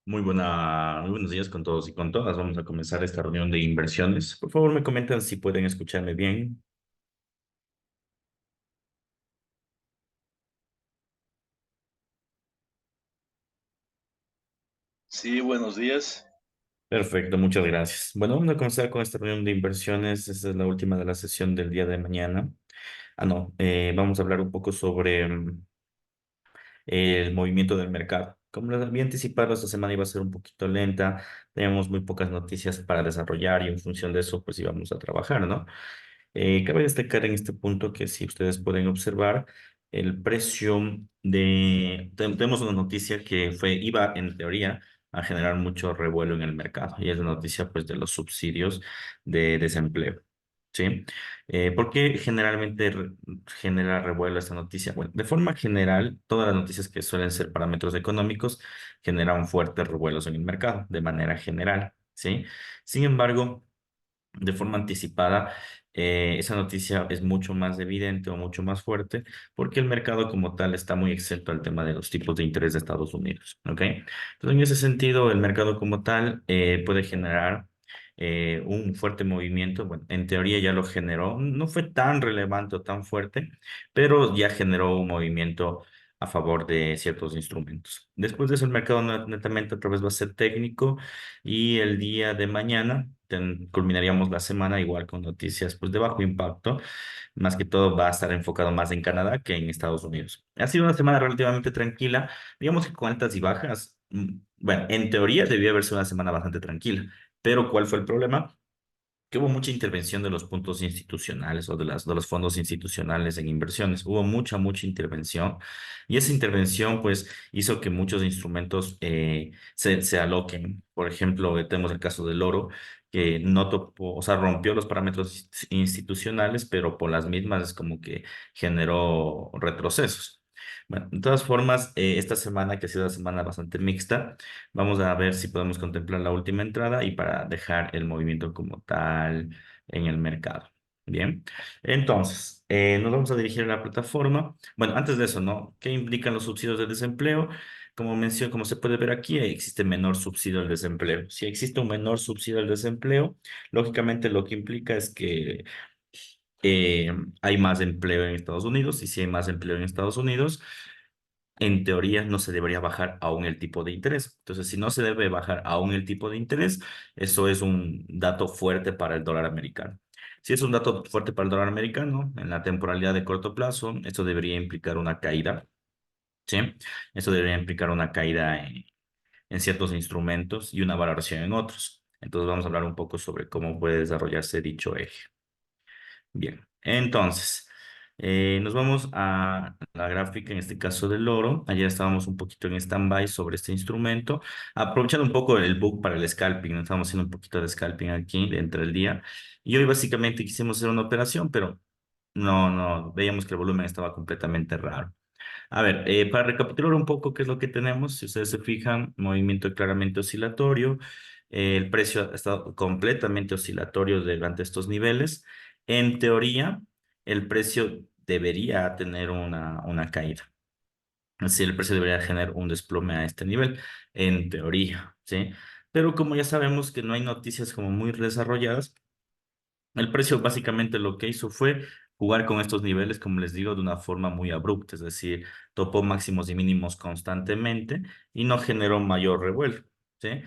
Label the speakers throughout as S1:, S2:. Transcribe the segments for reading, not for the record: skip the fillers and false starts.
S1: Muy buenos días con todos y con todas. Vamos a comenzar esta reunión de inversiones. Por favor, me comentan si pueden escucharme bien.
S2: Sí, buenos días.
S1: Perfecto, muchas gracias. Bueno, vamos a comenzar con esta reunión de inversiones. Esta es la última de la sesión del día de mañana. No, vamos a hablar un poco sobre el movimiento del mercado. Como les había anticipado, esta semana iba a ser un poquito lenta. Teníamos muy pocas noticias para desarrollar y en función de eso, pues íbamos a trabajar, ¿no? Cabe destacar en este punto que si ustedes pueden observar, el precio tenemos una noticia que iba en teoría a generar mucho revuelo en el mercado y es la noticia pues de los subsidios de desempleo. ¿Sí? ¿Por qué generalmente genera revuelo esta noticia? Bueno, de forma general, todas las noticias que suelen ser parámetros económicos generan fuertes revuelos en el mercado, de manera general, ¿sí? Sin embargo, de forma anticipada, esa noticia es mucho más evidente o mucho más fuerte porque el mercado como tal está muy exento al tema de los tipos de interés de Estados Unidos, ¿ok? Entonces, en ese sentido, el mercado como tal puede generar un fuerte movimiento. Bueno, en teoría ya lo generó, no fue tan relevante o tan fuerte, pero ya generó un movimiento a favor de ciertos instrumentos. Después de eso, el mercado netamente otra vez va a ser técnico y el día de mañana culminaríamos la semana igual con noticias pues de bajo impacto. Más que todo va a estar enfocado más en Canadá que en Estados Unidos. Ha sido una semana relativamente tranquila, digamos que con altas y bajas. Bueno, en teoría debió haber sido una semana bastante tranquila, pero ¿cuál fue el problema? Que hubo mucha intervención de los puntos institucionales o de los fondos institucionales en inversiones. Hubo mucha intervención y esa intervención pues hizo que muchos instrumentos se aloquen. Por ejemplo, tenemos el caso del oro que no topó, o sea, rompió los parámetros institucionales, pero por las mismas es como que generó retrocesos. Bueno, de todas formas, esta semana, que ha sido una semana bastante mixta, vamos a ver si podemos contemplar la última entrada y para dejar el movimiento como tal en el mercado. Bien, entonces nos vamos a dirigir a la plataforma. Bueno, antes de eso, ¿no? ¿Qué implican los subsidios de desempleo? Como se puede ver aquí, existe menor subsidio al desempleo. Si existe un menor subsidio al desempleo, lógicamente lo que implica es que eh, hay más empleo en Estados Unidos y si hay más empleo en Estados Unidos, en teoría no se debería bajar aún el tipo de interés. Entonces, si no se debe bajar aún el tipo de interés, eso es un dato fuerte para el dólar americano. Si es un dato fuerte para el dólar americano, en la temporalidad de corto plazo, esto debería implicar una caída, ¿sí? Eso debería implicar una caída en ciertos instrumentos y una valoración en otros. Entonces, vamos a hablar un poco sobre cómo puede desarrollarse dicho eje. Bien, entonces, nos vamos a la gráfica, en este caso del oro. Ayer estábamos un poquito en stand-by sobre este instrumento, aprovechando un poco el book para el scalping, ¿no? Estamos haciendo un poquito de scalping aquí dentro del día. Y hoy básicamente quisimos hacer una operación, pero no, veíamos que el volumen estaba completamente raro. A ver, para recapitular un poco qué es lo que tenemos, si ustedes se fijan, movimiento claramente oscilatorio, el precio ha estado completamente oscilatorio durante estos niveles. En teoría, el precio debería tener una caída. Es decir, el precio debería generar un desplome a este nivel, en teoría, ¿sí? Pero como ya sabemos que no hay noticias como muy desarrolladas, el precio básicamente lo que hizo fue jugar con estos niveles, como les digo, de una forma muy abrupta, es decir, topó máximos y mínimos constantemente y no generó mayor revuelo, ¿sí?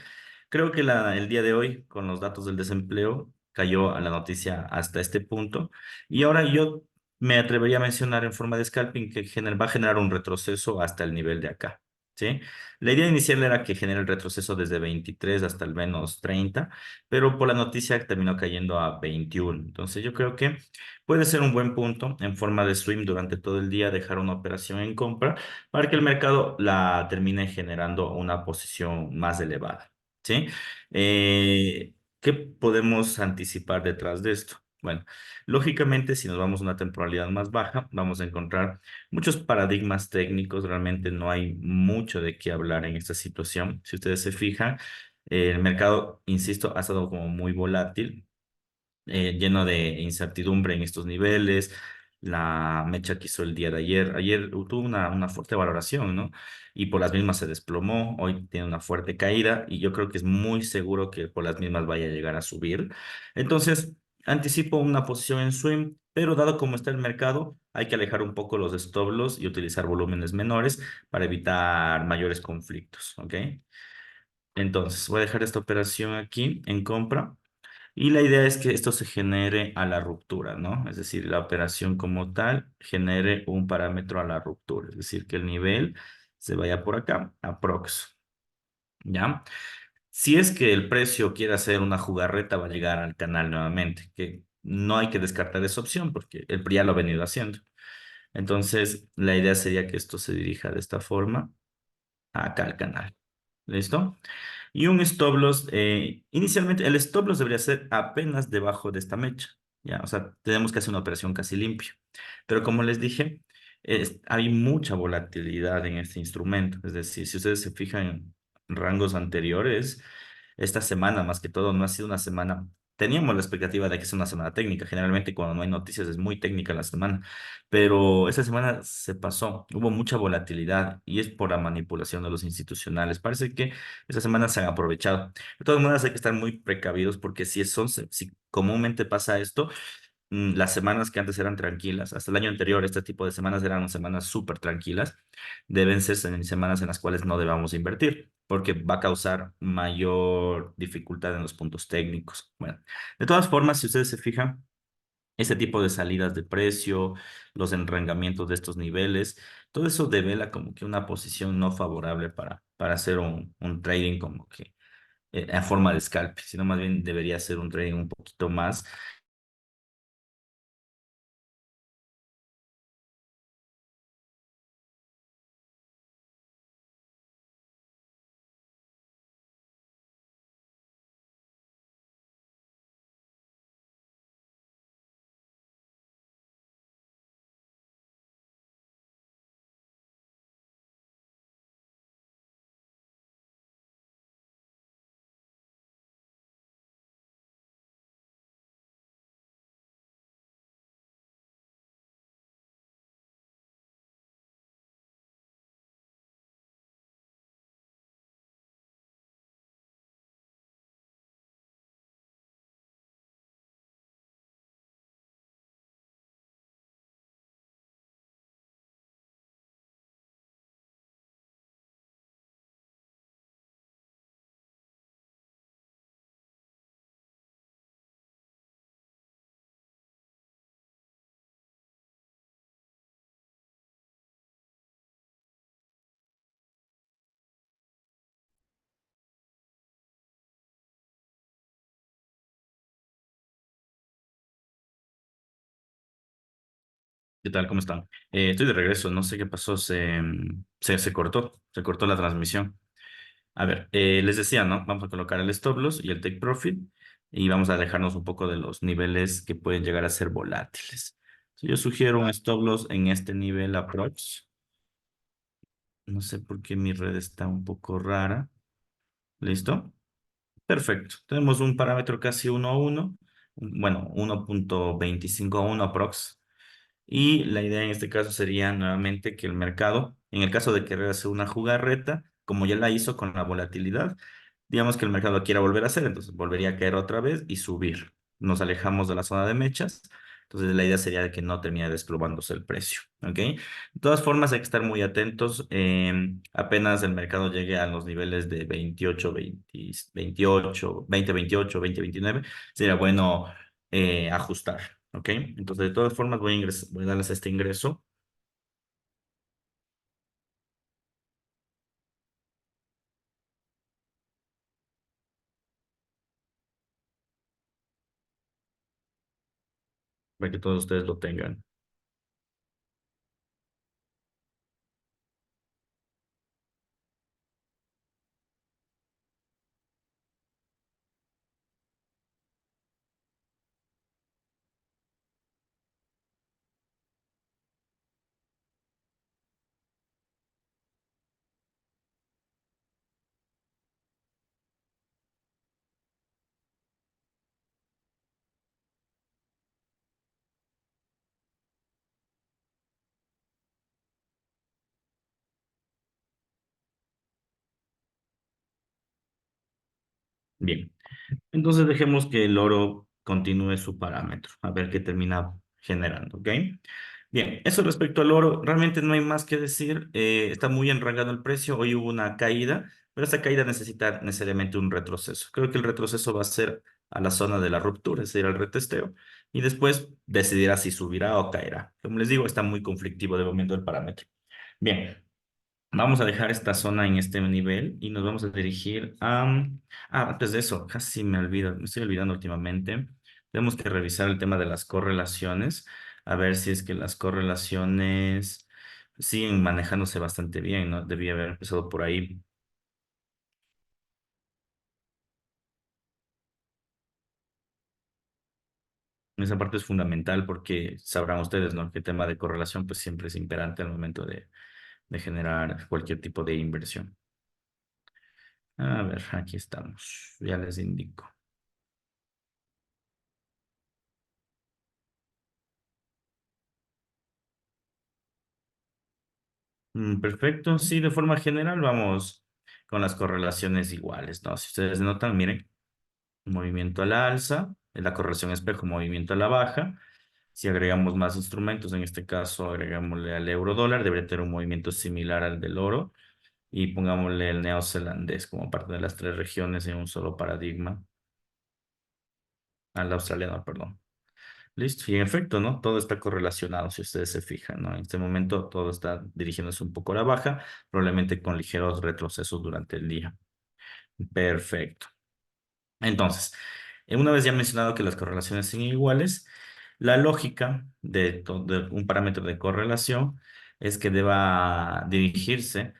S1: Creo que el día de hoy, con los datos del desempleo, cayó a la noticia hasta este punto y ahora yo me atrevería a mencionar en forma de scalping que va a generar un retroceso hasta el nivel de acá, ¿sí? La idea inicial era que genere el retroceso desde 23 hasta al menos 30, pero por la noticia terminó cayendo a 21. Entonces yo creo que puede ser un buen punto en forma de swing durante todo el día, dejar una operación en compra para que el mercado la termine generando una posición más elevada, ¿sí? ¿Qué podemos anticipar detrás de esto? Bueno, lógicamente, si nos vamos a una temporalidad más baja, vamos a encontrar muchos paradigmas técnicos. Realmente no hay mucho de qué hablar en esta situación. Si ustedes se fijan, el mercado, insisto, ha estado como muy volátil, lleno de incertidumbre en estos niveles. la mecha que hizo el día de ayer. Ayer tuvo una fuerte valoración, ¿no? Y por las mismas se desplomó, hoy tiene una fuerte caída y yo creo que es muy seguro que por las mismas vaya a llegar a subir. Entonces, anticipo una posición en swing, pero dado como está el mercado, hay que alejar un poco los stop loss y utilizar volúmenes menores para evitar mayores conflictos, ¿ok? Entonces, voy a dejar esta operación aquí en compra. Y la idea es que esto se genere a la ruptura, ¿no? Es decir, la operación como tal genere un parámetro a la ruptura, es decir, que el nivel se vaya por acá, aprox, ¿ya? Si es que el precio quiere hacer una jugarreta, va a llegar al canal nuevamente, que no hay que descartar esa opción porque el PRI ya lo ha venido haciendo. Entonces, la idea sería que esto se dirija de esta forma acá al canal. ¿Listo? Y un stop loss, inicialmente el stop loss debería ser apenas debajo de esta mecha, ¿ya? O sea, tenemos que hacer una operación casi limpia. Pero como les dije, hay mucha volatilidad en este instrumento. Es decir, si ustedes se fijan en rangos anteriores, esta semana más que todo no ha sido una semana. Teníamos la expectativa de que sea una semana técnica. Generalmente cuando no hay noticias es muy técnica la semana, pero esta semana se pasó. Hubo mucha volatilidad y es por la manipulación de los institucionales. Parece que esta semana se han aprovechado. De todas maneras hay que estar muy precavidos porque si comúnmente pasa esto, las semanas que antes eran tranquilas, hasta el año anterior, este tipo de semanas eran semanas súper tranquilas, deben ser semanas en las cuales no debamos invertir, porque va a causar mayor dificultad en los puntos técnicos. Bueno, de todas formas, si ustedes se fijan, este tipo de salidas de precio, los enrangamientos de estos niveles, todo eso devela como que una posición no favorable para hacer un trading como que a forma de scalp, sino más bien debería ser un trading un poquito más. ¿Qué tal? ¿Cómo están? Estoy de regreso, no sé qué pasó, se cortó la transmisión. A ver, les decía, ¿no? Vamos a colocar el stop loss y el take profit y vamos a alejarnos un poco de los niveles que pueden llegar a ser volátiles. So, yo sugiero un stop loss en este nivel approx. No sé por qué mi red está un poco rara. ¿Listo? Perfecto. Tenemos un parámetro casi 1 a 1, bueno, 1.25 a 1 aprox. Y la idea en este caso sería nuevamente que el mercado, en el caso de querer hacer una jugarreta, como ya la hizo con la volatilidad, digamos que el mercado quiera volver a hacer, entonces volvería a caer otra vez y subir. Nos alejamos de la zona de mechas, entonces la idea sería de que no termine desplomándose el precio, ¿ok? De todas formas hay que estar muy atentos, apenas el mercado llegue a los niveles de 28, 20, 28, 20, 28, 20, 29, sería bueno ajustar, ¿ok? Entonces de todas formas voy a darles este ingreso para que todos ustedes lo tengan. Bien. Entonces dejemos que el oro continúe su parámetro, a ver qué termina generando, ¿ok? Bien, eso respecto al oro, realmente no hay más que decir, está muy enrangado el precio, hoy hubo una caída, pero esta caída necesita necesariamente un retroceso. Creo que el retroceso va a ser a la zona de la ruptura, es decir, al retesteo, y después decidirá si subirá o caerá. Como les digo, está muy conflictivo de momento el parámetro. Bien, vamos a dejar esta zona en este nivel y nos vamos a dirigir a... antes de eso, casi me olvido, me estoy olvidando últimamente. Tenemos que revisar el tema de las correlaciones, a ver si es que las correlaciones siguen manejándose bastante bien, ¿no? Debía haber empezado por ahí. Esa parte es fundamental porque sabrán ustedes, ¿no? Que el tema de correlación pues siempre es imperante al momento de generar cualquier tipo de inversión. A ver, aquí estamos, ya les indico. Perfecto, sí, de forma general vamos con las correlaciones iguales, ¿no? Si ustedes notan, miren, movimiento a la alza, la correlación espejo, movimiento a la baja. Si agregamos más instrumentos, en este caso agregámosle al euro dólar, debería tener un movimiento similar al del oro y pongámosle el neozelandés como parte de las tres regiones en un solo paradigma, al australiano, perdón. Listo, y en efecto, ¿no? Todo está correlacionado, si ustedes se fijan, ¿no? En este momento todo está dirigiéndose un poco a la baja, probablemente con ligeros retrocesos durante el día. Perfecto. Entonces, una vez ya mencionado que las correlaciones son iguales, la lógica de un parámetro de correlación es que deba dirigirse,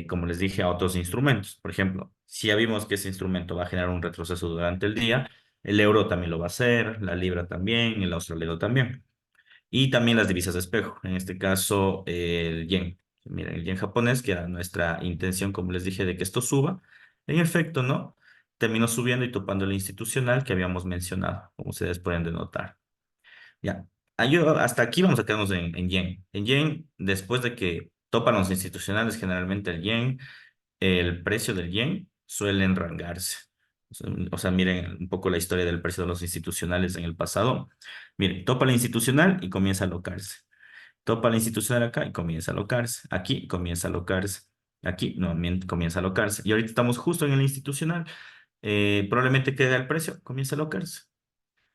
S1: como les dije, a otros instrumentos. Por ejemplo, si ya vimos que ese instrumento va a generar un retroceso durante el día, el euro también lo va a hacer, la libra también, el australiano también. Y también las divisas de espejo, en este caso el yen. Miren, el yen japonés, que era nuestra intención, como les dije, de que esto suba. En efecto, ¿no? Terminó subiendo y topando el institucional que habíamos mencionado, como ustedes pueden denotar. Ya. Hasta aquí vamos a quedarnos en yen. En yen, después de que topan los institucionales, generalmente el yen, el precio del yen suele enrangarse. O sea, miren un poco la historia del precio de los institucionales en el pasado. Miren, topa la institucional y comienza a alocarse. Topa la institucional acá y comienza a alocarse. Aquí comienza a alocarse. Aquí nuevamente comienza a alocarse. Y ahorita estamos justo en el institucional. Probablemente quede el precio, comienza a alocarse.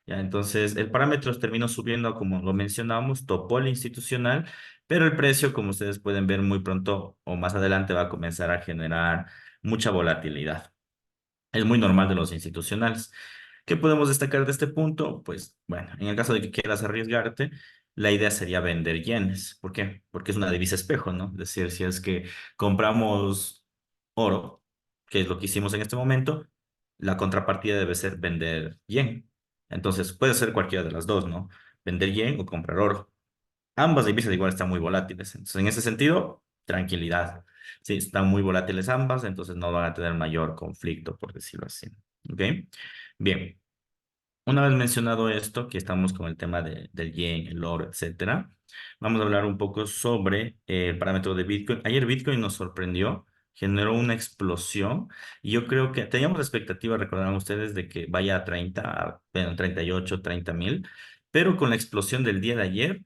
S1: Ya, entonces el parámetro terminó subiendo, como lo mencionamos, topó el institucional, pero el precio, como ustedes pueden ver muy pronto o más adelante, va a comenzar a generar mucha volatilidad. Es muy normal de los institucionales. ¿Qué podemos destacar de este punto? Pues bueno, en el caso de que quieras arriesgarte, la idea sería vender yenes. ¿Por qué? Porque es una divisa espejo, ¿no? Es decir, si es que compramos oro, que es lo que hicimos en este momento, la contrapartida debe ser vender yen. Entonces puede ser cualquiera de las dos, ¿no? Vender yen o comprar oro. Ambas divisas igual están muy volátiles. Entonces, en ese sentido, tranquilidad. Sí, están muy volátiles ambas, entonces no van a tener mayor conflicto, por decirlo así. ¿Ok? Bien. Una vez mencionado esto, que estamos con el tema del yen, el oro, etcétera, vamos a hablar un poco sobre el parámetro de Bitcoin. Ayer Bitcoin nos sorprendió, generó una explosión y yo creo que teníamos la expectativa, recordarán ustedes, de que vaya a 30, bueno, 38, 30 mil, pero con la explosión del día de ayer,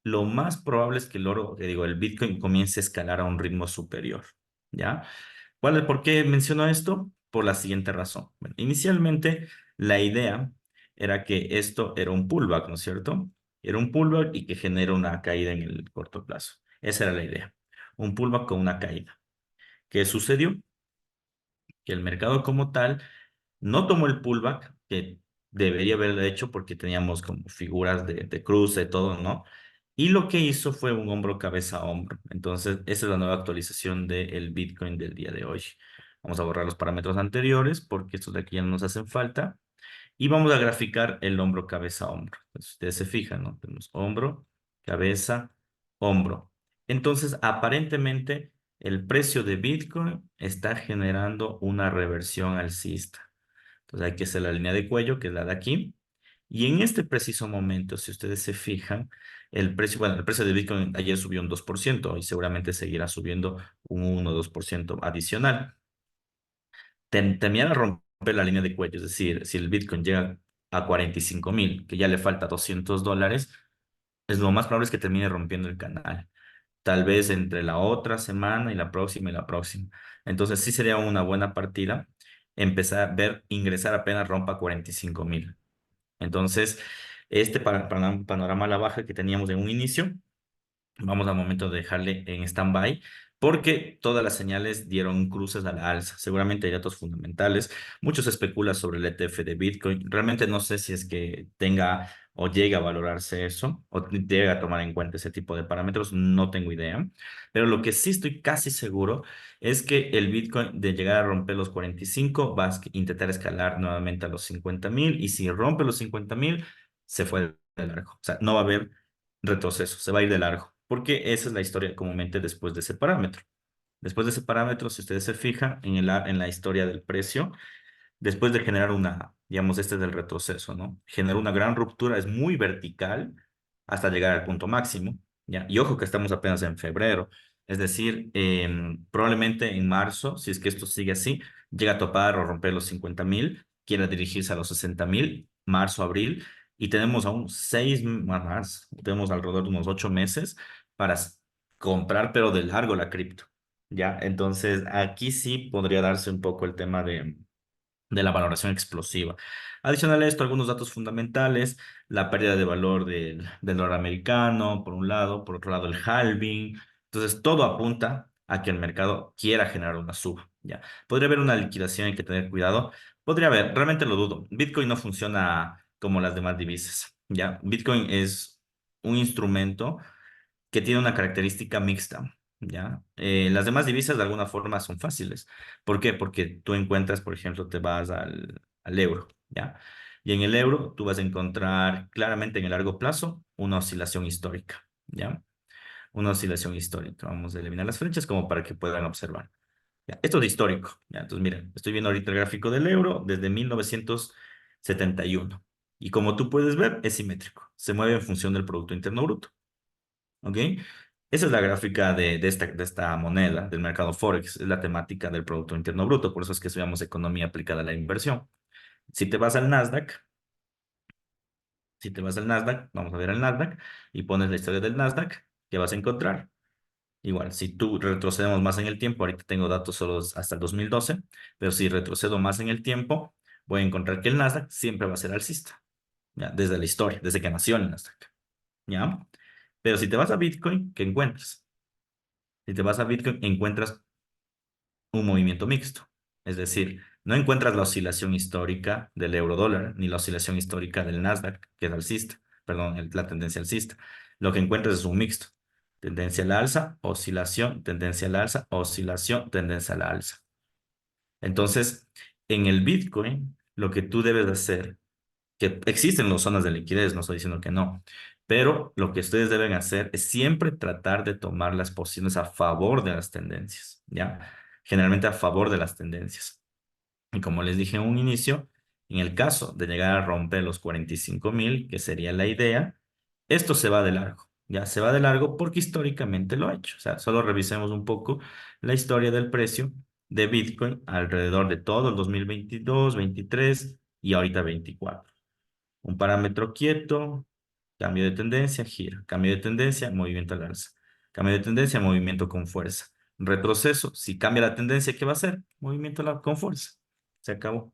S1: lo más probable es que el oro, que digo, el Bitcoin comience a escalar a un ritmo superior, ¿ya? ¿Por qué menciono esto? Por la siguiente razón. Bueno, inicialmente, la idea era que esto era un pullback, ¿no es cierto? Era un pullback y que genera una caída en el corto plazo. Esa era la idea. Un pullback con una caída. ¿Qué sucedió? Que el mercado como tal no tomó el pullback que debería haberlo hecho porque teníamos como figuras de cruce, todo, ¿no? Y lo que hizo fue un hombro cabeza a hombro. Entonces, esa es la nueva actualización del Bitcoin del día de hoy. Vamos a borrar los parámetros anteriores porque estos de aquí ya no nos hacen falta. Y vamos a graficar el hombro, cabeza, hombro. Entonces, ustedes se fijan, ¿no? Tenemos hombro, cabeza, hombro. Entonces, aparentemente, el precio de Bitcoin está generando una reversión alcista. Entonces, hay que hacer la línea de cuello, que es la de aquí. Y en este preciso momento, si ustedes se fijan, el precio de Bitcoin ayer subió un 2% y seguramente seguirá subiendo un 1 o 2% adicional. Temía romper la línea de cuello, es decir, si el Bitcoin llega a 45.000, que ya le falta $200, es lo más probable es que termine rompiendo el canal. Tal vez entre la otra semana y la próxima y la próxima. Entonces sí sería una buena partida empezar a ver, ingresar apenas rompa 45.000. Entonces, este panorama a la baja que teníamos en un inicio, vamos al momento de dejarle en stand-by porque todas las señales dieron cruces a la alza. Seguramente hay datos fundamentales. Muchos especulan sobre el ETF de Bitcoin. Realmente no sé si es que tenga o llega a valorarse eso o llega a tomar en cuenta ese tipo de parámetros. No tengo idea. Pero lo que sí estoy casi seguro es que el Bitcoin de llegar a romper los 45 va a intentar escalar nuevamente a los 50.000 y si rompe los 50.000 se fue de largo. O sea, no va a haber retroceso, se va a ir de largo, porque esa es la historia comúnmente después de ese parámetro. Después de ese parámetro, si ustedes se fijan en la historia del precio, después de generar una, digamos, este es del retroceso, ¿no? Genera una gran ruptura, es muy vertical hasta llegar al punto máximo, ¿ya? Y ojo que estamos apenas en febrero, es decir, probablemente en marzo, si es que esto sigue así, llega a topar o romper los 50.000, quiera dirigirse a los 60.000, marzo, abril, y tenemos aún más, tenemos alrededor de unos 8 meses para comprar, pero de largo la cripto, ¿ya? Entonces, aquí sí podría darse un poco el tema de la valoración explosiva. Adicional a esto, algunos datos fundamentales, la pérdida de valor del dólar americano, por un lado, por otro lado, el halving. Entonces, todo apunta a que el mercado quiera generar una suba, ¿ya? Podría haber una liquidación, hay que tener cuidado. Podría haber, realmente lo dudo. Bitcoin no funciona como las demás divisas, ¿ya? Bitcoin es un instrumento que tiene una característica mixta, ¿ya? Las demás divisas de alguna forma son fáciles. ¿Por qué? Porque tú encuentras, por ejemplo, te vas al euro, ¿ya? Y en el euro tú vas a encontrar claramente en el largo plazo una oscilación histórica, ¿ya? Una oscilación histórica. Vamos a eliminar las flechas como para que puedan observar. ¿Ya? Esto es histórico, ¿ya? Entonces, miren, estoy viendo ahorita el gráfico del euro desde 1971. Y como tú puedes ver, es simétrico. Se mueve en función del Producto Interno Bruto. ¿Ok? Esa es la gráfica de esta moneda del mercado Forex, es la temática del Producto Interno Bruto, por eso es que estudiamos economía aplicada a la inversión. Si te vas al Nasdaq, si te vas al Nasdaq, vamos a ver el Nasdaq, y pones la historia del Nasdaq, ¿qué vas a encontrar? Igual, si tú retrocedemos más en el tiempo, ahorita tengo datos solo hasta el 2012, pero si retrocedo más en el tiempo, voy a encontrar que el Nasdaq siempre va a ser alcista, ¿ya? Desde la historia, desde que nació el Nasdaq, ¿ya? Pero si te vas a Bitcoin, ¿qué encuentras? Si te vas a Bitcoin, encuentras un movimiento mixto. Es decir, no encuentras la oscilación histórica del euro dólar ni la oscilación histórica del Nasdaq, que es alcista, perdón, la tendencia alcista. Lo que encuentras es un mixto. Tendencia a la alza, oscilación, tendencia a la alza, oscilación, tendencia a la alza. Entonces, en el Bitcoin, lo que tú debes hacer que existen las zonas de liquidez, no estoy diciendo que no, pero lo que ustedes deben hacer es siempre tratar de tomar las posiciones a favor de las tendencias, ¿ya? Generalmente a favor de las tendencias. Y como les dije en un inicio, en el caso de llegar a romper los 45.000, que sería la idea, esto se va de largo, ya se va de largo porque históricamente lo ha hecho. O sea, solo revisemos un poco la historia del precio de Bitcoin alrededor de todo el 2022, 23 y ahorita 24. Un parámetro quieto, cambio de tendencia, gira. Cambio de tendencia, movimiento al alza. Cambio de tendencia, movimiento con fuerza. Retroceso, si cambia la tendencia, ¿qué va a hacer? Movimiento con fuerza. Se acabó.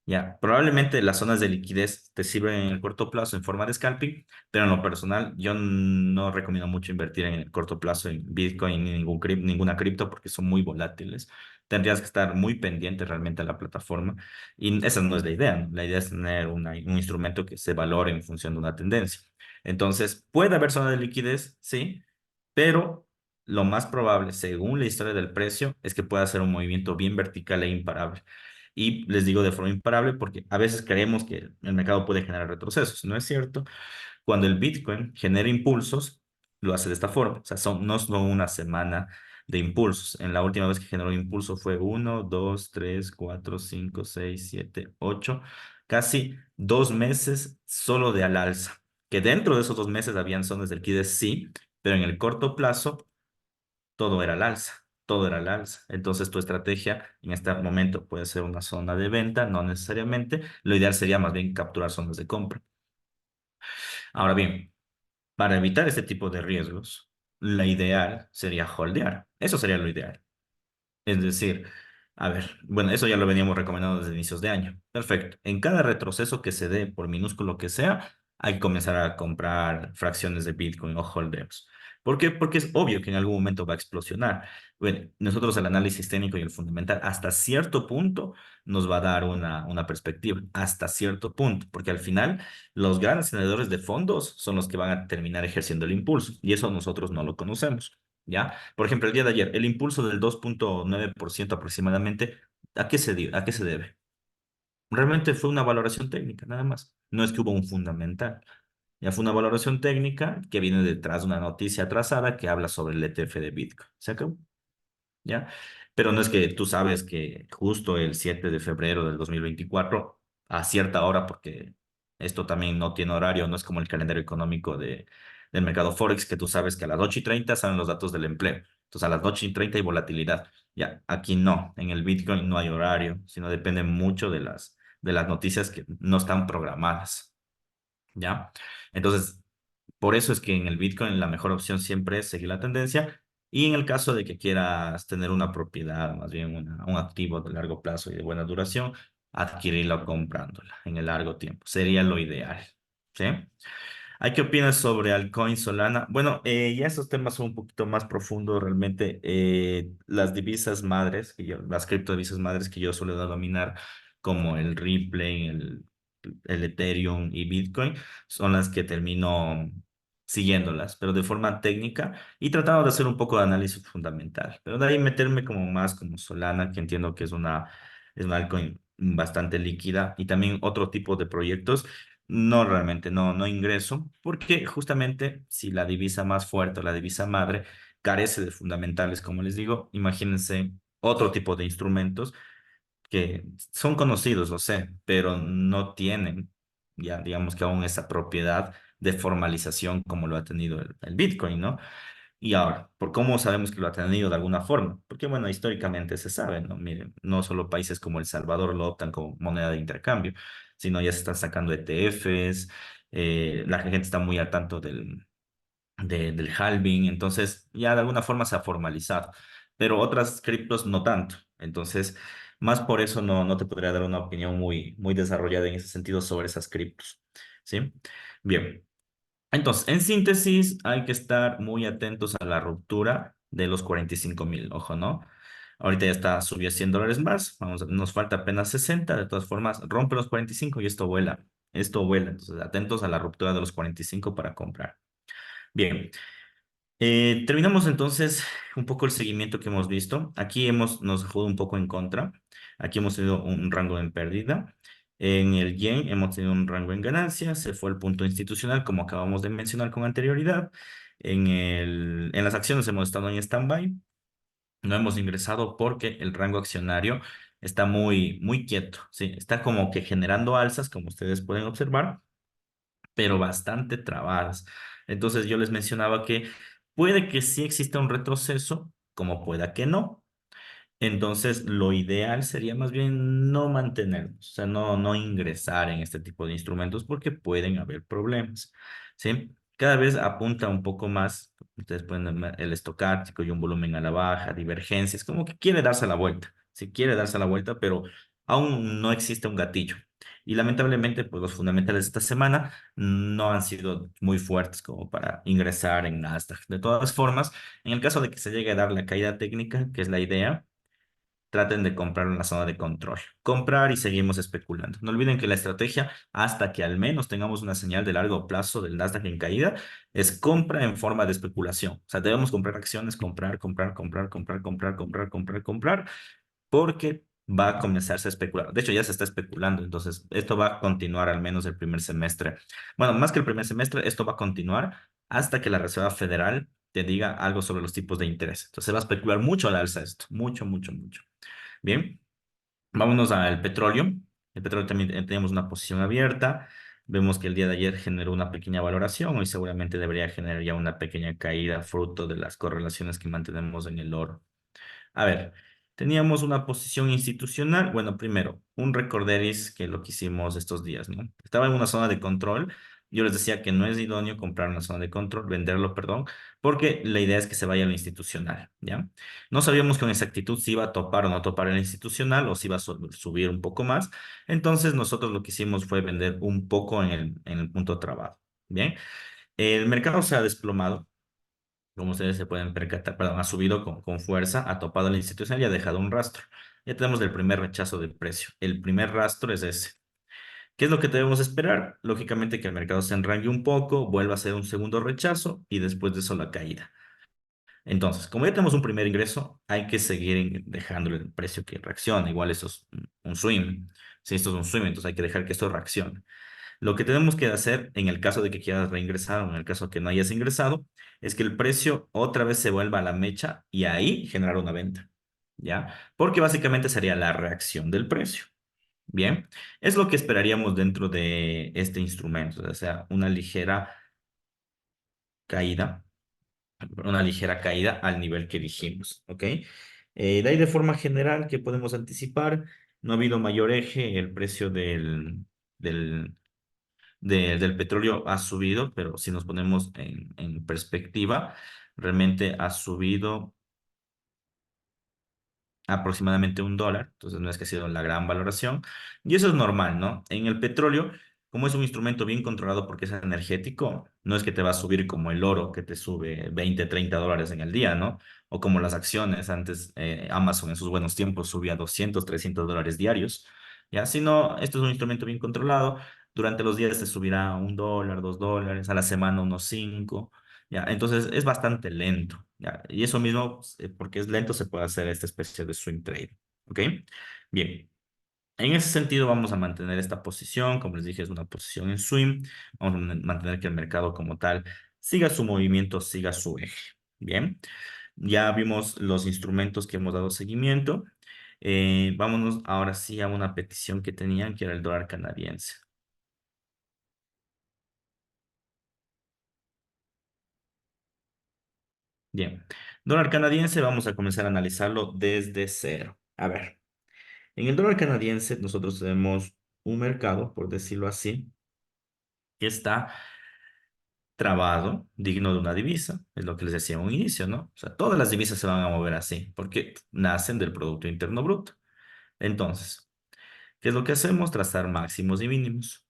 S1: Ya, probablemente las zonas de liquidez te sirven en el corto plazo en forma de scalping, pero en lo personal yo no recomiendo mucho invertir en el corto plazo en Bitcoin ni ninguna cripto porque son muy volátiles. Tendrías que estar muy pendiente realmente a la plataforma y esa no es la idea, ¿no? La idea es tener un instrumento que se valore en función de una tendencia. Entonces, puede haber zona de liquidez, sí, pero lo más probable, según la historia del precio, es que pueda ser un movimiento bien vertical e imparable. Y les digo de forma imparable porque a veces creemos que el mercado puede generar retrocesos. No es cierto. Cuando el Bitcoin genera impulsos, lo hace de esta forma. O sea, no son una semana de impulsos. En la última vez que generó impulso fue 1, 2, 3, 4, 5, 6, 7, 8. Casi 2 meses solo de al alza. Que dentro de esos 2 meses habían zonas de liquidez, sí, pero en el corto plazo todo era al alza. todo era al alza. Entonces tu estrategia en este momento puede ser una zona de venta, no necesariamente. Lo ideal sería más bien capturar zonas de compra. Ahora bien, para evitar este tipo de riesgos, la ideal sería holdear. Eso sería lo ideal. Es decir, a ver, bueno, eso ya lo veníamos recomendando desde inicios de año. Perfecto. En cada retroceso que se dé, por minúsculo que sea, hay que comenzar a comprar fracciones de Bitcoin o holders. ¿Por qué? Porque es obvio que en algún momento va a explosionar. Bueno, nosotros el análisis técnico y el fundamental hasta cierto punto nos va a dar una perspectiva, hasta cierto punto, porque al final los grandes tenedores de fondos son los que van a terminar ejerciendo el impulso y eso nosotros no lo conocemos. ¿Ya? Por ejemplo, el día de ayer, el impulso del 2,9% aproximadamente, ¿a qué se debe? Realmente fue una valoración técnica, nada más. No es que hubo un fundamental. Ya fue una valoración técnica que viene detrás de una noticia atrasada que habla sobre el ETF de Bitcoin. ¿Se acabó? ¿Ya? Pero no es que tú sabes que justo el 7 de febrero del 2024 a cierta hora, porque esto también no tiene horario, no es como el calendario económico del mercado Forex, que tú sabes que a las 8:30 salen los datos del empleo. Entonces a las 8:30 hay volatilidad. Ya, aquí no, en el Bitcoin no hay horario, sino depende mucho de las noticias que no están programadas. ¿Ya? Entonces, por eso es que en el Bitcoin la mejor opción siempre es seguir la tendencia y en el caso de que quieras tener una propiedad, más bien un activo de largo plazo y de buena duración, adquirirla o comprándola en el largo tiempo. Sería lo ideal. ¿Sí? ¿Hay qué opinas sobre Altcoin Solana? Bueno, ya esos temas son un poquito más profundos realmente. Las divisas madres, las criptodivisas madres que yo suelo denominar como el Ripple, el Ethereum y Bitcoin, son las que termino siguiéndolas, pero de forma técnica y tratando de hacer un poco de análisis fundamental. Pero de ahí meterme como más como Solana, que entiendo que es una altcoin bastante líquida y también otro tipo de proyectos. No, realmente no ingreso, porque justamente si la divisa más fuerte o la divisa madre carece de fundamentales, como les digo, imagínense otro tipo de instrumentos que son conocidos, lo sé, pero no tienen ya, digamos que aún esa propiedad de formalización como lo ha tenido el Bitcoin, ¿no? Y ahora, ¿por cómo sabemos que lo ha tenido de alguna forma? Porque, bueno, históricamente se sabe, ¿no? Miren, no solo países como El Salvador lo optan como moneda de intercambio, sino ya se están sacando ETFs, la gente está muy al tanto del halving, entonces ya de alguna forma se ha formalizado, pero otras criptos no tanto. Entonces, más por eso no te podría dar una opinión muy, muy desarrollada en ese sentido sobre esas criptos, ¿sí? Bien. Entonces, en síntesis, hay que estar muy atentos a la ruptura de los 45.000, ojo, ¿no? Ahorita ya está, subió $100 más, nos falta apenas 60, de todas formas, rompe los 45 y esto vuela, entonces atentos a la ruptura de los 45 para comprar. Bien, terminamos entonces un poco el seguimiento que hemos visto. Aquí nos jugado un poco en contra. Aquí hemos tenido un rango en pérdida. En el yen hemos tenido un rango en ganancia. Se fue el punto institucional, como acabamos de mencionar con anterioridad. En las acciones hemos estado en stand-by. No hemos ingresado porque el rango accionario está muy, muy quieto. Sí, está como que generando alzas, como ustedes pueden observar, pero bastante trabadas. Entonces yo les mencionaba que puede que sí exista un retroceso, como pueda que no. Entonces, lo ideal sería más bien no mantenernos, o sea, no ingresar en este tipo de instrumentos porque pueden haber problemas, ¿sí? Cada vez apunta un poco más, ustedes pueden ver el estocástico y un volumen a la baja, divergencias, como que quiere darse la vuelta, sí quiere darse la vuelta, pero aún no existe un gatillo. Y lamentablemente, pues los fundamentales de esta semana no han sido muy fuertes como para ingresar en Nasdaq. De todas formas, en el caso de que se llegue a dar la caída técnica, que es la idea, traten de comprar en la zona de control. Comprar y seguimos especulando. No olviden que la estrategia, hasta que al menos tengamos una señal de largo plazo del Nasdaq en caída, es compra en forma de especulación. O sea, debemos comprar acciones, comprar, comprar, comprar, comprar, comprar, comprar, comprar, comprar, porque va a comenzarse a especular. De hecho, ya se está especulando. Entonces, esto va a continuar al menos el primer semestre. Bueno, más que el primer semestre, esto va a continuar hasta que la Reserva Federal te diga algo sobre los tipos de interés. Entonces, se va a especular mucho al alza esto. Mucho, mucho, mucho. Bien, vámonos al petróleo. El petróleo también tenemos una posición abierta. Vemos que el día de ayer generó una pequeña valoración. Hoy seguramente debería generar ya una pequeña caída fruto de las correlaciones que mantenemos en el oro. A ver, teníamos una posición institucional. Bueno, primero, un recorderis que lo que hicimos estos días, ¿no? Estaba en una zona de control. Yo les decía que no es idóneo comprar una zona de control, venderlo, perdón, porque la idea es que se vaya a lo institucional, ¿ya? No sabíamos con exactitud si iba a topar o no topar el institucional o si iba a subir un poco más. Entonces, nosotros lo que hicimos fue vender un poco en el punto trabado, ¿bien? El mercado se ha desplomado, como ustedes se pueden percatar, perdón, ha subido con fuerza, ha topado la institucional y ha dejado un rastro. Ya tenemos el primer rechazo del precio. El primer rastro es ese. ¿Qué es lo que debemos esperar? Lógicamente que el mercado se enrangue un poco, vuelva a hacer un segundo rechazo y después de eso la caída. Entonces, como ya tenemos un primer ingreso, hay que seguir dejándole el precio que reaccione. Igual esto es un swing. Si esto es un swing, entonces hay que dejar que esto reaccione. Lo que tenemos que hacer en el caso de que quieras reingresar o en el caso que no hayas ingresado es que el precio otra vez se vuelva a la mecha y ahí generar una venta, ¿ya? Porque básicamente sería la reacción del precio. Bien, es lo que esperaríamos dentro de este instrumento, o sea, caída, una ligera caída al nivel que dijimos, ¿ok? De ahí de forma general, ¿qué podemos anticipar? No ha habido mayor eje, el precio del del petróleo ha subido, pero si nos ponemos en perspectiva, realmente ha subido aproximadamente $1, entonces no es que ha sido la gran valoración, y eso es normal, ¿no? En el petróleo, como es un instrumento bien controlado porque es energético, no es que te va a subir como el oro, que te sube 20, $30 en el día, ¿no? O como las acciones, antes Amazon en sus buenos tiempos subía 200, $300 diarios, ¿ya? Sino, esto es un instrumento bien controlado, durante los días te subirá $1, $2, a la semana unos 5. ¿Ya? Entonces es bastante lento, ¿ya? Y eso mismo, pues, porque es lento, se puede hacer esta especie de swing trade, ¿ok? Bien, en ese sentido vamos a mantener esta posición, como les dije, es una posición en swing, vamos a mantener que el mercado como tal siga su movimiento, siga su eje, ¿bien? Ya vimos los instrumentos que hemos dado seguimiento. Vámonos ahora sí a una petición que tenían, que era el dólar canadiense. Bien, dólar canadiense, vamos a comenzar a analizarlo desde cero. A ver. En el dólar canadiense nosotros tenemos un mercado, por decirlo así, que está trabado, digno de una divisa, es lo que les decía en un inicio, ¿no? O sea, todas las divisas se van a mover así, porque nacen del Producto Interno Bruto. Entonces, ¿qué es lo que hacemos? Trazar máximos y mínimos.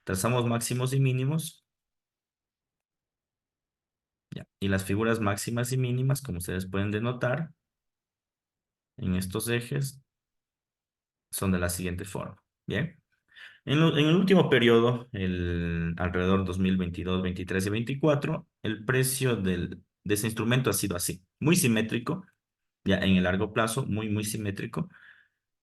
S1: Trazamos máximos y mínimos, ya. Y las figuras máximas y mínimas, como ustedes pueden denotar en estos ejes, son de la siguiente forma. Bien. En el último periodo, alrededor 2022, 23 y 24, el precio de ese instrumento ha sido así, muy simétrico, ya en el largo plazo, muy simétrico.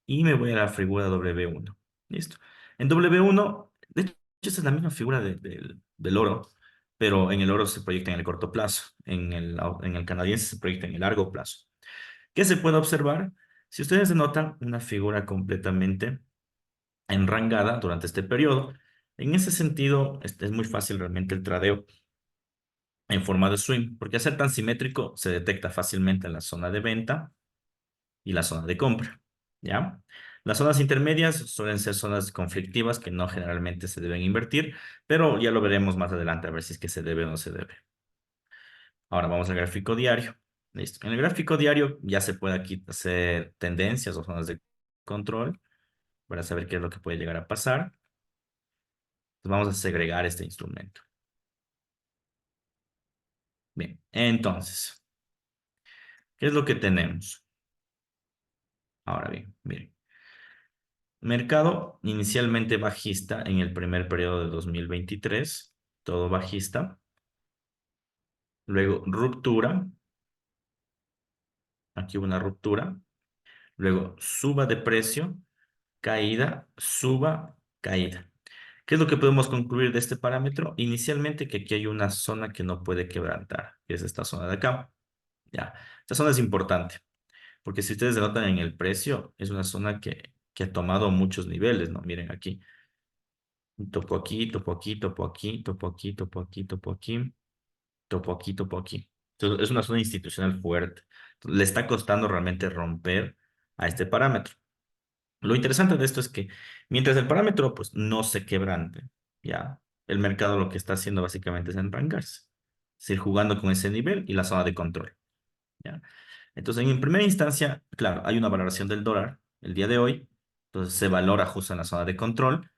S1: Y me voy a la figura W1. Listo. En W1, de hecho, esa es la misma figura del oro, pero en el oro se proyecta en el corto plazo, en el canadiense se proyecta en el largo plazo. ¿Qué se puede observar? Si ustedes notan una figura completamente enrangada durante este periodo. En ese sentido, es muy fácil realmente el tradeo en forma de swing, porque al ser tan simétrico se detecta fácilmente en la zona de venta y la zona de compra, ¿ya? Las zonas intermedias suelen ser zonas conflictivas que no generalmente se deben invertir, pero ya lo veremos más adelante a ver si es que se debe o no se debe. Ahora vamos al gráfico diario. Listo. En el gráfico diario ya se puede aquí hacer tendencias o zonas de control para saber qué es lo que puede llegar a pasar. Entonces vamos a segregar este instrumento. Bien, entonces, ¿qué es lo que tenemos? Ahora bien, miren, mercado inicialmente bajista en el primer periodo de 2023, todo bajista, luego ruptura, aquí hubo una ruptura, luego suba de precio, caída, suba, caída. ¿Qué es lo que podemos concluir de este parámetro? Inicialmente que aquí hay una zona que no puede quebrantar, que es esta zona de acá. Ya, esta zona es importante. Porque si ustedes notan en el precio, es una zona que ha tomado muchos niveles, ¿no? Miren aquí, topo aquí, topo aquí, topo aquí, topo aquí, topo aquí, topo aquí, topo aquí, topo aquí. Entonces, es una zona institucional fuerte. Le está costando realmente romper a este parámetro. Lo interesante de esto es que mientras el parámetro pues no se quebrante, ya, el mercado lo que está haciendo básicamente es enrancarse, es ir jugando con ese nivel y la zona de control, ya. Entonces, en primera instancia, claro, hay una valoración del dólar el día de hoy, entonces se valora justo en la zona de control,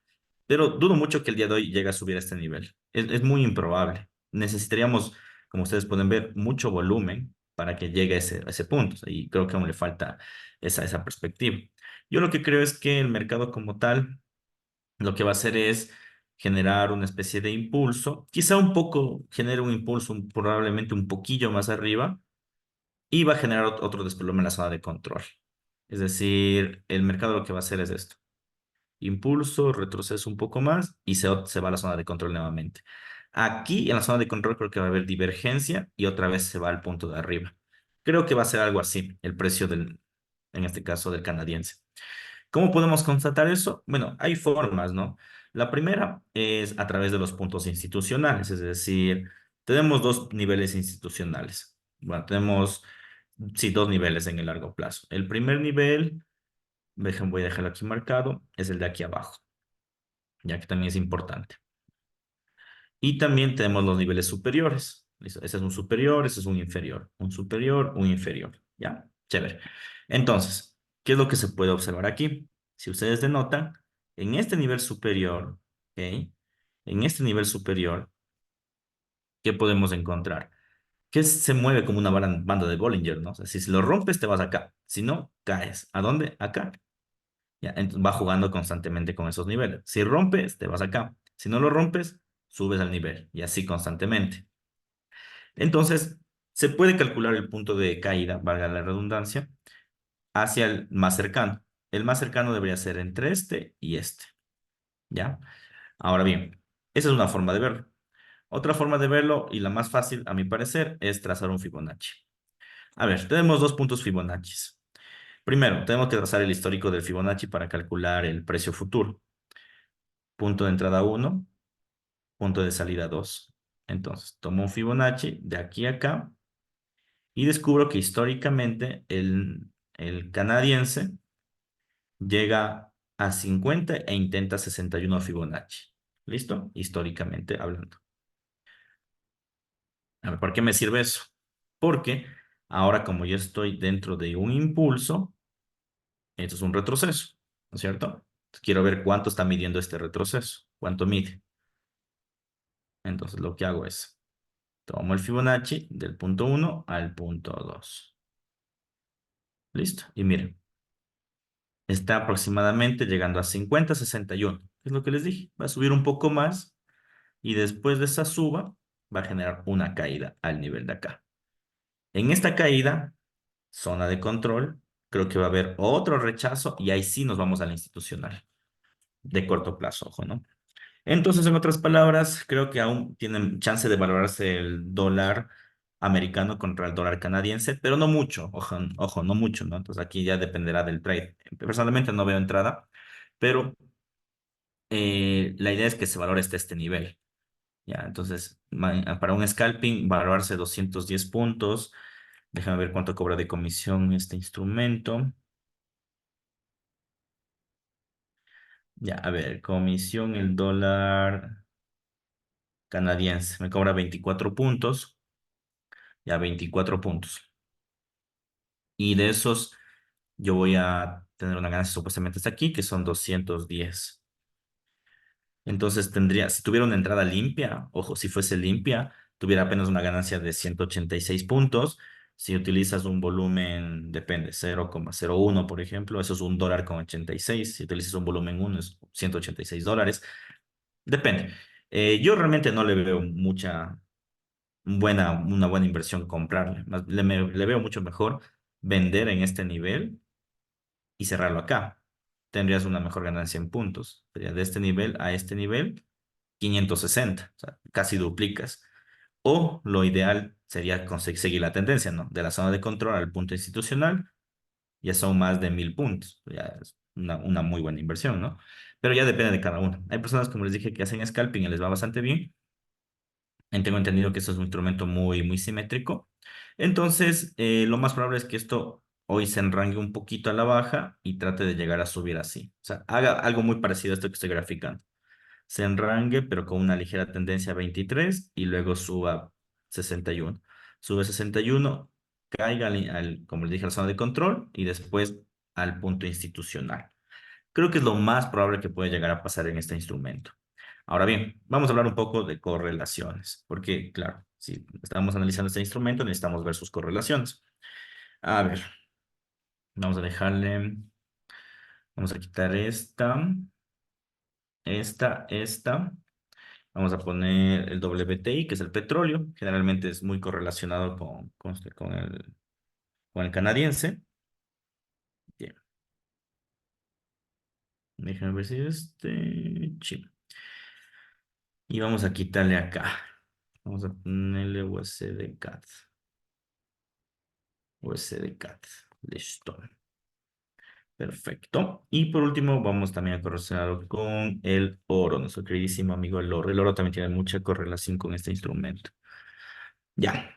S1: pero dudo mucho que el día de hoy llegue a subir a este nivel. Es muy improbable. Necesitaríamos, como ustedes pueden ver, mucho volumen para que llegue a ese punto. Y creo que aún le falta esa perspectiva. Yo lo que creo es que el mercado como tal, lo que va a hacer es generar una especie de impulso. Quizá un poco genere un impulso probablemente un poquillo más arriba y va a generar otro desplome en la zona de control. Es decir, el mercado lo que va a hacer es esto: impulso, retroceso un poco más y se va a la zona de control nuevamente. Aquí en la zona de control creo que va a haber divergencia y otra vez se va al punto de arriba. Creo que va a ser algo así, el precio en este caso del canadiense. ¿Cómo podemos constatar eso? Bueno, hay formas, ¿no? La primera es a través de los puntos institucionales, es decir, tenemos dos niveles institucionales. Bueno, tenemos, sí, dos niveles en el largo plazo. El primer nivel, voy a dejarlo aquí marcado, es el de aquí abajo, ya que también es importante. Y también tenemos los niveles superiores. ¿Listo? Ese es un superior, ese es un superior, un inferior. ¿Ya? Chévere. Entonces, ¿qué es lo que se puede observar aquí? Si ustedes denotan, en este nivel superior, ¿ok? En este nivel superior, ¿qué podemos encontrar? Que se mueve como una banda de Bollinger, ¿no? O sea, si lo rompes, te vas acá. Si no, caes. ¿A dónde? Acá. Ya, entonces va jugando constantemente con esos niveles. Si rompes, te vas acá. Si no lo rompes, subes al nivel y así constantemente. Entonces, se puede calcular el punto de caída, valga la redundancia, hacia el más cercano. El más cercano debería ser entre este y este, ¿ya? Ahora bien, esa es una forma de verlo. Otra forma de verlo, y la más fácil a mi parecer, es trazar un Fibonacci. A ver, tenemos dos puntos Fibonacci. Primero, tenemos que trazar el histórico del Fibonacci para calcular el precio futuro. Punto de entrada uno, punto de salida 2. Entonces, tomo un Fibonacci de aquí a acá y descubro que históricamente el canadiense llega a 50 e intenta 61 Fibonacci. ¿Listo? Históricamente hablando. A ver, ¿por qué me sirve eso? Porque ahora como yo estoy dentro de un impulso, esto es un retroceso, ¿no es cierto? Entonces, quiero ver cuánto está midiendo este retroceso, cuánto mide. Entonces lo que hago es, tomo el Fibonacci del punto uno al punto 2. Listo. Y miren, está aproximadamente llegando a 50, 61. Es lo que les dije. Va a subir un poco más y después de esa suba va a generar una caída al nivel de acá. En esta caída, zona de control, creo que va a haber otro rechazo y ahí sí nos vamos a la institucional de corto plazo, ojo, ¿no? Entonces, en otras palabras, creo que aún tienen chance de valorarse el dólar americano contra el dólar canadiense, pero no mucho, ojo, ojo, no mucho, ¿no? Entonces aquí ya dependerá del trade. Personalmente no veo entrada, pero la idea es que se valore hasta este nivel. Ya, entonces, para un scalping, valorarse 210 puntos. Déjame ver cuánto cobra de comisión este instrumento. Ya, a ver, comisión el dólar canadiense. Me cobra 24 puntos. Ya, 24 puntos. Y de esos, yo voy a tener una ganancia supuestamente hasta aquí, que son 210. Entonces tendría, si tuviera una entrada limpia, ojo, si fuese limpia, tuviera apenas una ganancia de 186 puntos. Si utilizas un volumen, depende, 0,01 por ejemplo, eso es $1,86. Si utilizas un volumen uno es $186. Depende. Yo realmente no le veo una buena inversión comprarle. Le veo mucho mejor vender en este nivel y cerrarlo acá. Tendrías una mejor ganancia en puntos. Sería de este nivel a este nivel, 560, o sea, casi duplicas. O lo ideal sería seguir la tendencia, ¿no? De la zona de control al punto institucional, ya son más de 1000 puntos. Ya es una muy buena inversión, ¿no? Pero ya depende de cada uno. Hay personas, como les dije, que hacen scalping y les va bastante bien. Tengo entendido que esto es un instrumento muy, muy simétrico. Entonces, lo más probable es que esto hoy se enrangue un poquito a la baja y trate de llegar a subir así. O sea, haga algo muy parecido a esto que estoy graficando. Se enrangue, pero con una ligera tendencia a 23 y luego suba 61. Sube 61, caiga como le dije, a la zona de control y después al punto institucional. Creo que es lo más probable que puede llegar a pasar en este instrumento. Ahora bien, vamos a hablar un poco de correlaciones, porque claro, si estamos analizando este instrumento, necesitamos ver sus correlaciones. A ver, vamos a dejarle, vamos a quitar esta. Vamos a poner el WTI, que es el petróleo. Generalmente es muy correlacionado con el canadiense. Bien, déjame ver si sí. Y vamos a quitarle acá. Vamos a ponerle USD CAD. USD CAD. Listo. Perfecto. Y por último, vamos también a correlacionarlo con el oro, nuestro queridísimo amigo el oro. El oro también tiene mucha correlación con este instrumento. Ya.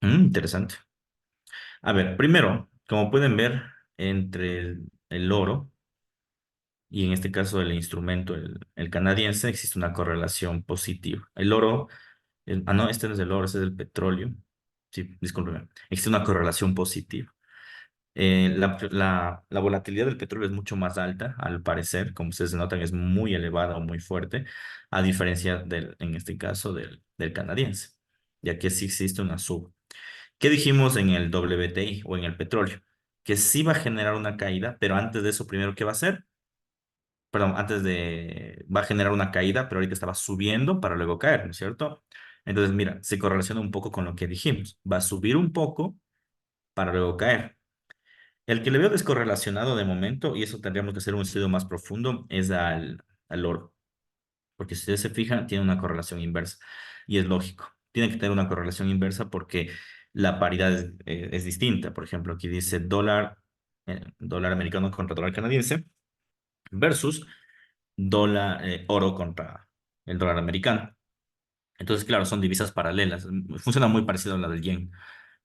S1: Interesante. A ver, primero, como pueden ver, entre el oro y en este caso el instrumento, el canadiense, existe una correlación positiva. El oro, no, este no es el oro, este es el petróleo. Sí, discúlpeme. Existe una correlación positiva. La volatilidad del petróleo es mucho más alta, al parecer, como ustedes notan, es muy elevada o muy fuerte, a diferencia en este caso, del canadiense, ya que sí existe una suba. ¿Qué dijimos en el WTI o en el petróleo? Que sí va a generar una caída, pero antes de eso, primero, ¿qué va a hacer? Perdón, va a generar una caída, pero ahorita estaba subiendo para luego caer, ¿no es cierto? Entonces, mira, se correlaciona un poco con lo que dijimos. Va a subir un poco para luego caer. El que le veo descorrelacionado de momento, y eso tendríamos que hacer un estudio más profundo, es al oro. Porque si ustedes se fijan, tiene una correlación inversa. Y es lógico. Tiene que tener una correlación inversa porque la paridad es distinta. Por ejemplo, aquí dice dólar americano contra dólar canadiense versus oro contra el dólar americano. Entonces, claro, son divisas paralelas. Funciona muy parecido a la del yen.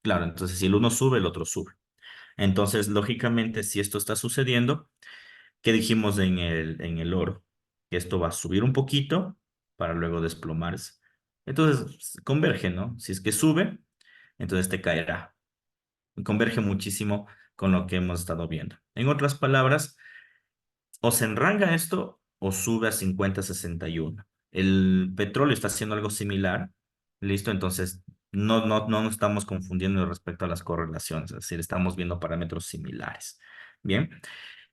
S1: Claro, entonces si el uno sube, el otro sube. Entonces, lógicamente, si esto está sucediendo, ¿qué dijimos en el oro? Que esto va a subir un poquito para luego desplomarse. Entonces, converge, ¿no? Si es que sube, entonces te caerá. Converge muchísimo con lo que hemos estado viendo. En otras palabras, o se enranga esto o sube a 50-61. El petróleo está haciendo algo similar. ¿Listo? Entonces, no nos estamos confundiendo respecto a las correlaciones. Es decir, estamos viendo parámetros similares. Bien.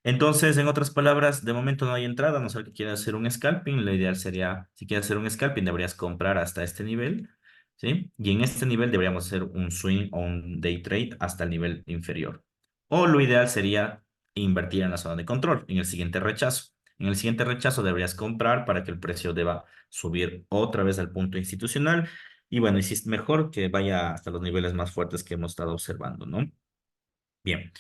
S1: Entonces, en otras palabras, de momento no hay entrada, a no ser que quieras hacer un scalping. Lo ideal sería, si quieres hacer un scalping, deberías comprar hasta este nivel, ¿sí? Y en este nivel deberíamos hacer un swing o un day trade hasta el nivel inferior. O lo ideal sería invertir en la zona de control, en el siguiente rechazo. En el siguiente rechazo deberías comprar para que el precio deba subir otra vez al punto institucional. Y bueno, y si es mejor que vaya hasta los niveles más fuertes que hemos estado observando, ¿no? Bien.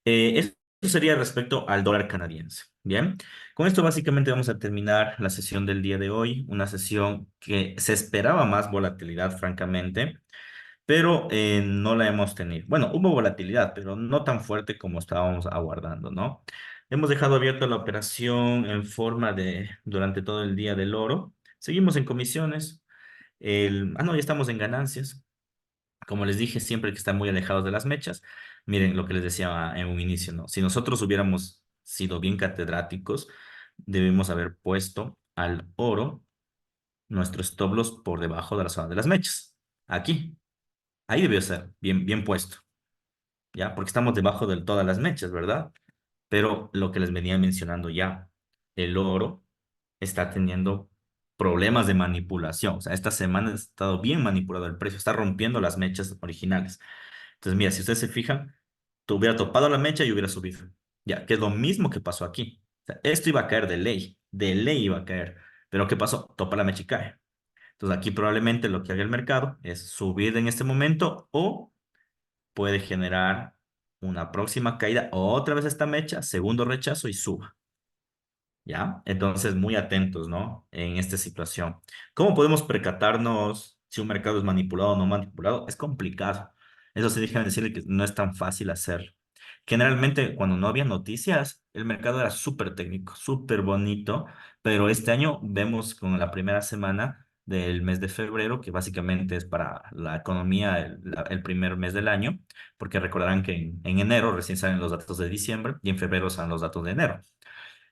S1: Eso sería respecto al dólar canadiense. Bien, con esto básicamente vamos a terminar la sesión del día de hoy, una sesión que se esperaba más volatilidad, francamente, pero no la hemos tenido. Bueno, hubo volatilidad, pero no tan fuerte como estábamos aguardando, ¿no? Hemos dejado abierta la operación en forma durante todo el día del oro. Seguimos en comisiones. No, ya estamos en ganancias. Como les dije, siempre hay que estar muy alejados de las mechas. Miren lo que les decía en un inicio, ¿no? Si nosotros hubiéramos sido bien catedráticos, debemos haber puesto al oro nuestro stop loss por debajo de la zona de las mechas. Aquí, ahí debió ser bien, bien puesto, ¿ya? Porque estamos debajo de todas las mechas, ¿verdad? Pero lo que les venía mencionando ya, el oro está teniendo problemas de manipulación. O sea, esta semana ha estado bien manipulado el precio, está rompiendo las mechas originales. Entonces, mira, si ustedes se fijan, te hubiera topado la mecha y hubiera subido. Ya, que es lo mismo que pasó aquí. O sea, esto iba a caer de ley iba a caer. Pero ¿qué pasó? Topa la mecha y cae. Entonces, aquí probablemente lo que haga el mercado es subir en este momento o puede generar una próxima caída otra vez a esta mecha, segundo rechazo y suba. ¿Ya? Entonces, muy atentos, ¿no? En esta situación. ¿Cómo podemos percatarnos si un mercado es manipulado o no manipulado, es complicado. Eso sí, déjame decirle que no es tan fácil hacer. Generalmente, cuando no había noticias, el mercado era súper técnico, súper bonito, pero este año vemos con la primera semana del mes de febrero, que básicamente es para la economía el primer mes del año, porque recordarán que en enero recién salen los datos de diciembre y en febrero salen los datos de enero.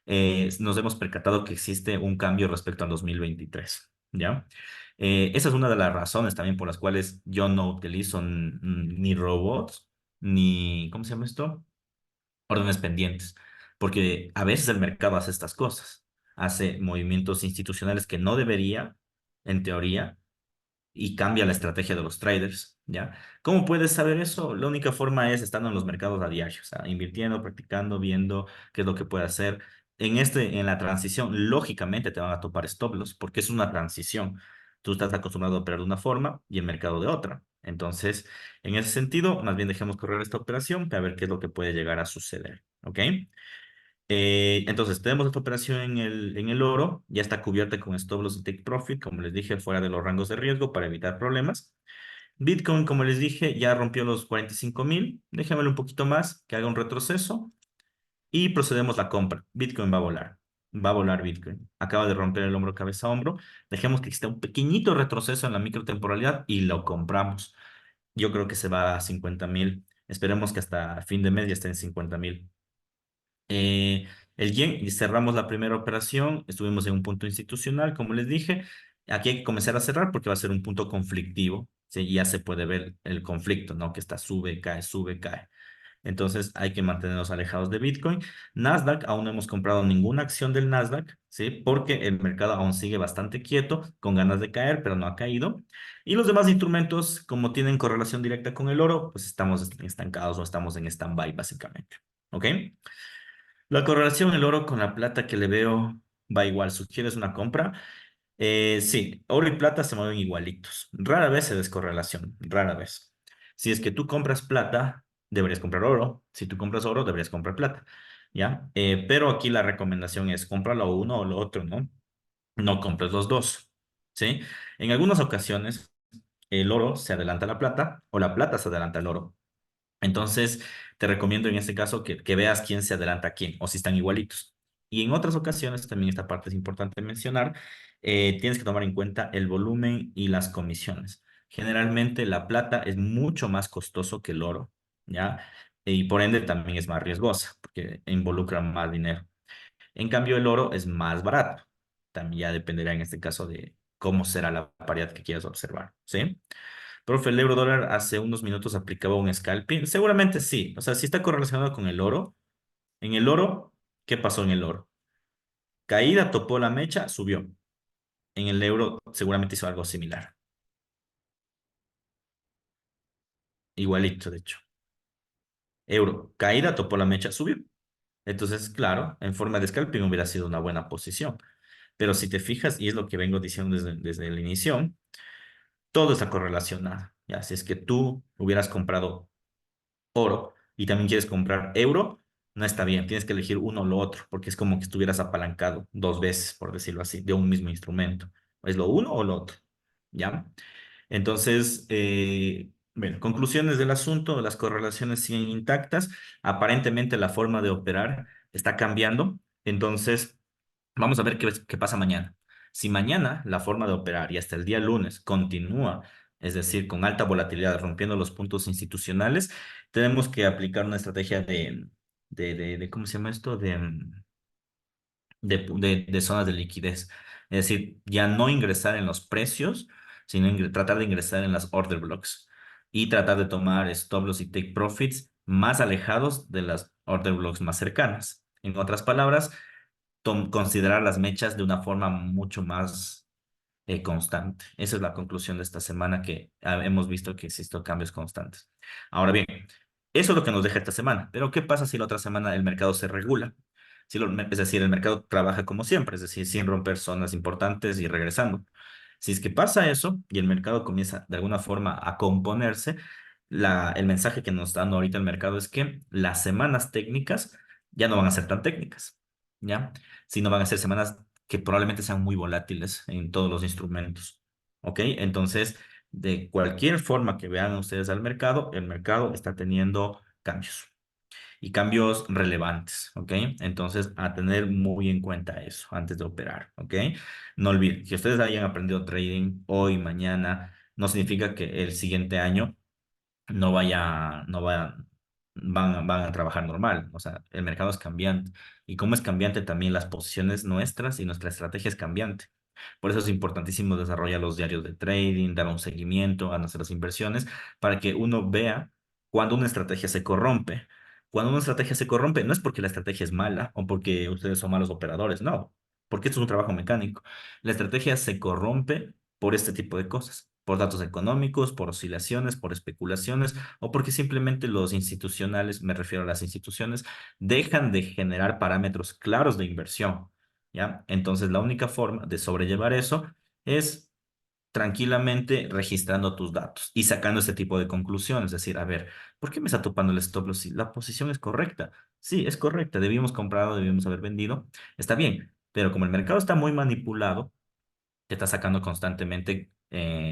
S1: Nos hemos percatado que existe un cambio respecto al 2023, ¿ya? Esa es una de las razones también por las cuales yo no utilizo ni robots, ni, ¿cómo se llama esto? Órdenes pendientes, porque a veces el mercado hace estas cosas, hace movimientos institucionales que no debería, en teoría, y cambia la estrategia de los traders, ¿ya? ¿Cómo puedes saber eso? La única forma es estando en los mercados a diario, o sea, invirtiendo, practicando, viendo qué es lo que puede hacer. En la transición, lógicamente te van a topar stop loss, porque es una transición. Tú estás acostumbrado a operar de una forma y el mercado de otra. Entonces, en ese sentido, más bien dejemos correr esta operación para ver qué es lo que puede llegar a suceder, ¿ok? Entonces, tenemos esta operación en el oro, ya está cubierta con stop loss y take profit, como les dije, fuera de los rangos de riesgo para evitar problemas. Bitcoin, como les dije, ya rompió los 45.000, déjamelo un poquito más, que haga un retroceso y procedemos la compra. Bitcoin va a volar Bitcoin. Acaba de romper el hombro cabeza a hombro, dejemos que exista un pequeñito retroceso en la microtemporalidad y lo compramos. Yo creo que se va a 50.000, esperemos que hasta fin de mes ya esté en 50.000. Eh, el yen, y cerramos la primera operación, estuvimos en un punto institucional, como les dije. Aquí hay que comenzar a cerrar porque va a ser un punto conflictivo. ¿Sí? Ya se puede ver el conflicto, ¿no? Que está sube, cae, sube, cae. Entonces hay que mantenernos alejados de Bitcoin. Nasdaq, aún no hemos comprado ninguna acción del Nasdaq, ¿sí? Porque el mercado aún sigue bastante quieto, con ganas de caer, pero no ha caído. Y los demás instrumentos, como tienen correlación directa con el oro, pues estamos estancados o estamos en stand-by, básicamente. ¿Ok? La correlación el oro con la plata que le veo va igual. ¿Sugieres una compra? Sí, oro y plata se mueven igualitos. Rara vez se descorrelación, rara vez. Si es que tú compras plata, deberías comprar oro. Si tú compras oro, deberías comprar plata. ¿Ya? Pero aquí la recomendación es compra lo uno o lo otro, ¿no? No compres los dos. ¿Sí? En algunas ocasiones, el oro se adelanta a la plata o la plata se adelanta al oro. Entonces, te recomiendo en este caso que veas quién se adelanta a quién o si están igualitos. Y en otras ocasiones, también esta parte es importante mencionar, tienes que tomar en cuenta el volumen y las comisiones. Generalmente la plata es mucho más costoso que el oro, ¿ya? Y por ende también es más riesgosa porque involucra más dinero. En cambio, el oro es más barato. También ya dependerá en este caso de cómo será la paridad que quieras observar, ¿sí? Profe, el euro dólar hace unos minutos aplicaba un scalping. Seguramente sí. O sea, sí está correlacionado con el oro. En el oro, ¿qué pasó en el oro? Caída, topó la mecha, subió. En el euro seguramente hizo algo similar. Igualito, de hecho. Euro, caída, topó la mecha, subió. Entonces, claro, en forma de scalping hubiera sido una buena posición. Pero si te fijas, y es lo que vengo diciendo desde el inicio, todo está correlacionado. Ya, si es que tú hubieras comprado oro y también quieres comprar euro, no está bien. Tienes que elegir uno o lo otro, porque es como que estuvieras apalancado dos veces, por decirlo así, de un mismo instrumento. ¿Es lo uno o lo otro? ¿Ya? Entonces, bueno, conclusiones del asunto, las correlaciones siguen intactas. Aparentemente la forma de operar está cambiando. Entonces, vamos a ver qué pasa mañana. Si mañana la forma de operar y hasta el día lunes continúa, es decir, con alta volatilidad, rompiendo los puntos institucionales, tenemos que aplicar una estrategia ¿cómo se llama esto? De zonas de liquidez. Es decir, ya no ingresar en los precios, sino tratar de ingresar en las order blocks y tratar de tomar stop loss y take profits más alejados de las order blocks más cercanas. En otras palabras, considerar las mechas de una forma mucho más constante. Esa es la conclusión de esta semana que hemos visto que existen cambios constantes. Ahora bien, eso es lo que nos deja esta semana. Pero ¿qué pasa si la otra semana el mercado se regula? Es decir, el mercado trabaja como siempre, es decir, sin romper zonas importantes y regresando. Si es que pasa eso y el mercado comienza de alguna forma a componerse, el mensaje que nos está dando ahorita el mercado es que las semanas técnicas ya no van a ser tan técnicas, ¿ya? Sino van a ser semanas que probablemente sean muy volátiles en todos los instrumentos. ¿ok? Entonces, de cualquier forma que vean ustedes al mercado, el mercado está teniendo cambios y cambios relevantes, ¿ok? Entonces, a tener muy en cuenta eso antes de operar, ¿ok? No olviden, si ustedes hayan aprendido trading hoy, mañana, no significa que el siguiente año van a trabajar normal. O sea, el mercado es cambiante. Y como es cambiante, también las posiciones nuestras y nuestra estrategia es cambiante. Por eso es importantísimo desarrollar los diarios de trading, dar un seguimiento a nuestras inversiones para que uno vea cuando una estrategia se corrompe. Cuando una estrategia se corrompe, no es porque la estrategia es mala o porque ustedes son malos operadores, no, porque esto es un trabajo mecánico. La estrategia se corrompe por este tipo de cosas, por datos económicos, por oscilaciones, por especulaciones o porque simplemente los institucionales, me refiero a las instituciones, dejan de generar parámetros claros de inversión. ¿Ya? Entonces, la única forma de sobrellevar eso es tranquilamente registrando tus datos y sacando este tipo de conclusiones. Es decir, a ver, ¿por qué me está topando el stop loss si la posición es correcta? Sí, es correcta, debíamos comprado, debíamos haber vendido, está bien, pero como el mercado está muy manipulado, te está sacando constantemente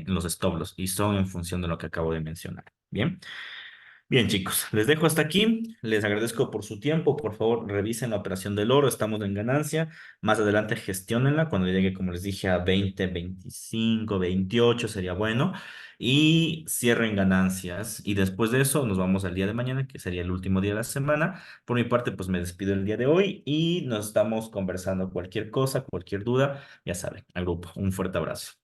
S1: los stop loss y son en función de lo que acabo de mencionar. Bien. Bien, chicos, les dejo hasta aquí. Les agradezco por su tiempo. Por favor, revisen la operación del oro. Estamos en ganancia. Más adelante gestionenla cuando llegue, como les dije, a 20, 25, 28 sería bueno. Y cierren ganancias. Y después de eso nos vamos al día de mañana, que sería el último día de la semana. Por mi parte, pues me despido el día de hoy y nos estamos conversando cualquier cosa, cualquier duda, ya saben, al grupo. Un fuerte abrazo.